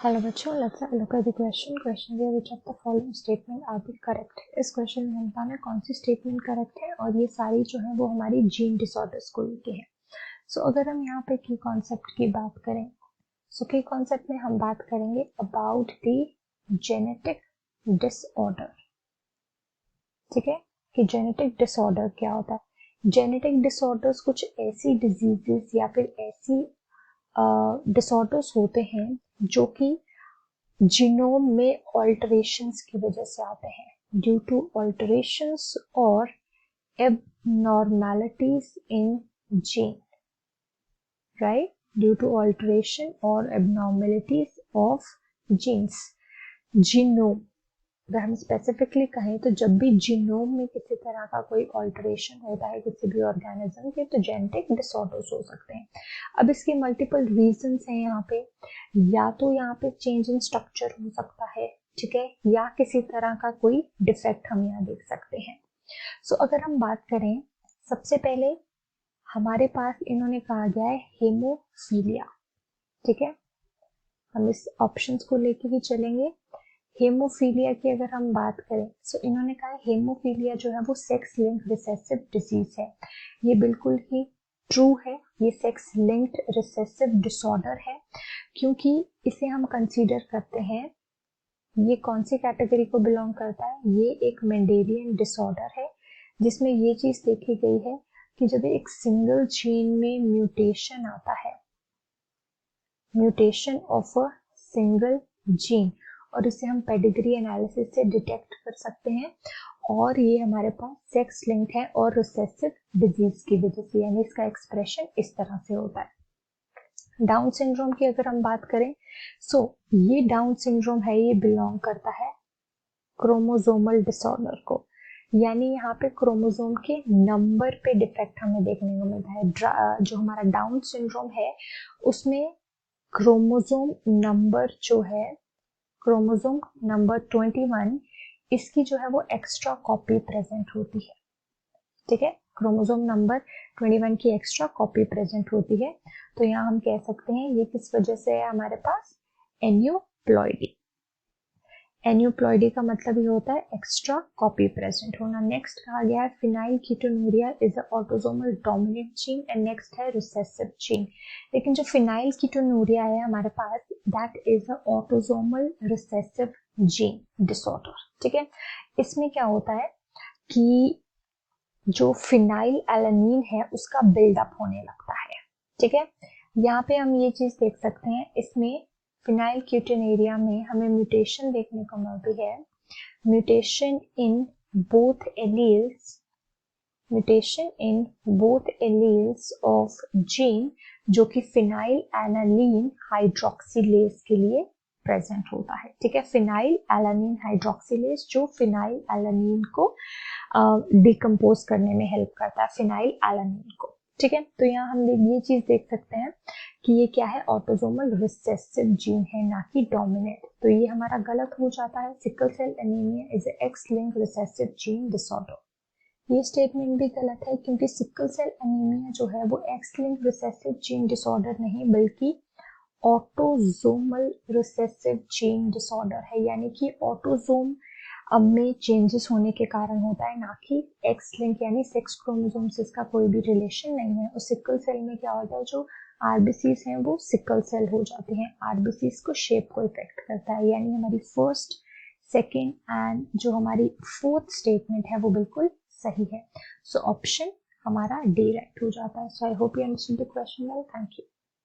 Hello बच्चों, let's look at the question है which of the following statement are be correct. इस क्वेश्चन में हम बताना कौन सी स्टेटमेंट करेक्ट है और ये सारी जो है वो हमारी जीन डिसऑर्डर्स को लेके है। सो अगर हम यहाँ पे की कॉन्सेप्ट की बात करें, सो की कॉन्सेप्ट में हम बात करेंगे अबाउट द जेनेटिक डिसऑर्डर। ठीक है, कि जेनेटिक डिसऑर्डर क्या होता है। जेनेटिक डिसऑर्डर्स कुछ ऐसी डिजीजेस या फिर ऐसी डिसऑर्डर्स होते हैं जो कि जीनोम में ऑल्टरेशंस की वजह से आते हैं, ड्यू टू ऑल्टरेशंस और abnormalities in gene, right? Due to alteration or abnormalities of genes. Genome, अगर हम स्पेसिफिकली कहें तो जब भी जीनोम में किसी तरह का कोई ऑल्टरेशन होता है किसी भी ऑर्गेनिज्म के, तो जेनेटिक डिसऑर्डर्स हो सकते हैं। अब इसके मल्टीपल रीजंस हैं यहाँ पे, या तो यहाँ पे चेंज इन स्ट्रक्चर हो सकता है, ठीक है, या किसी तरह का कोई डिफेक्ट हम यहाँ देख सकते हैं। सो अगर हम बात करें, सबसे पहले हमारे पास इन्होंने कहा गया है हेमोफीलिया। ठीक है, हम इस ऑप्शंस को लेके ही चलेंगे। हेमोफीलिया की अगर हम बात करें, सो इन्होंने कहा हेमोफीलिया जो है वो सेक्स लिंक्ड रिसेसिव डिजीज है। ये बिल्कुल ही ट्रू है, ये सेक्स लिंक्ड रिसेसिव डिसऑर्डर है, क्योंकि इसे हम कंसीडर करते हैं, ये कौन सी कैटेगरी को बिलोंग करता है, ये एक मेंडेलियन डिसऑर्डर है, जिसमें ये चीज देखी गई है कि जब एक सिंगल जीन में म्यूटेशन आता है, mutation of a single gene, और इसे हम पेडिग्री एनालिसिस से डिटेक्ट कर सकते हैं, और ये हमारे पास सेक्स लिंक है और रिसेसिव डिजीज की वजह से, यानी इसका एक्सप्रेशन इस तरह से होता है। डाउन सिंड्रोम की अगर हम बात करें, सो ये डाउन सिंड्रोम है, ये बिलोंग करता है क्रोमोसोमल डिसऑर्डर को, यानी यहाँ पे क्रोमोसोम के नंबर पे डिफेक्ट हमें देखने को मिलता है। जो हमारा डाउन सिंड्रोम है उसमें क्रोमोसोम नंबर जो है, क्रोमोसोम नंबर 21, इसकी जो है वो एक्स्ट्रा कॉपी प्रेजेंट होती है। ठीक है, क्रोमोसोम नंबर 21 की एक्स्ट्रा कॉपी प्रेजेंट होती है। तो यहाँ हम कह सकते हैं ये किस वजह से है हमारे पास, एन्यूप्लॉइडी। एन्यूप्लॉइडी का मतलब ये होता है एक्स्ट्रा कॉपी प्रेजेंट होना। नेक्स्ट कहा गया है phenylketonuria is autosomal dominant gene and next है रिसेसिव जीन। लेकिन जो फिनाइल कीटोनूरिया है हमारे पास, that is autosomal recessive gene disorder. ठीक है, इसमें क्या होता है कि जो फिनाइल एलानिन है उसका बिल्डअप होने लगता है। ठीक है, यहाँ पे हम ये चीज देख सकते हैं, इसमें फिनाइल कीटोनूरिया में हमें म्यूटेशन देखने को मिलती है, mutation in both alleles, mutation in both alleles of gene जो कि फिनाइल एलानिन हाइड्रोक्सिलेज के लिए प्रेजेंट होता है। ठीक है, फिनाइल एलानिन हाइड्रोक्सिलेज जो फिनाइल एलानिन को डिकम्पोज करने में हेल्प करता है, फिनाइल एलानिन को। ठीक है, तो यहाँ हम ये चीज देख सकते हैं कि ये क्या है, ऑटोसोमल रिसेसिव जीन है, ना कि डोमिनेंट। तो ये हमारा गलत हो जाता है। Sickle cell anaemia is X linked recessive gene disorder. ये स्टेटमेंट भी गलत है, क्योंकि सिकल सेल एनीमिया जो है वो x linked recessive gene disorder नहीं, बल्कि ऑटोसोमल रिसेसिव जीन डिसऑर्डर है, यानी कि ऑटोसोम में चेंजेस होने के कारण होता है, ना कि एक्स लिंक यानी सेक्स क्रोमोसोम से इसका कोई भी रिलेशन नहीं है। और सिकल सेल में क्या होता है, जो आरबीसीज हैं वो सिकल सेल हो जाते हैं, आरबीसीज को शेप को इफेक्ट करता है, यानी हमारी फर्स्ट, सेकेंड एंड जो हमारी फोर्थ स्टेटमेंट है वो बिल्कुल सही है। सो ऑप्शन हमारा डी राइट हो जाता है। So I hope you understood the question well, thank you.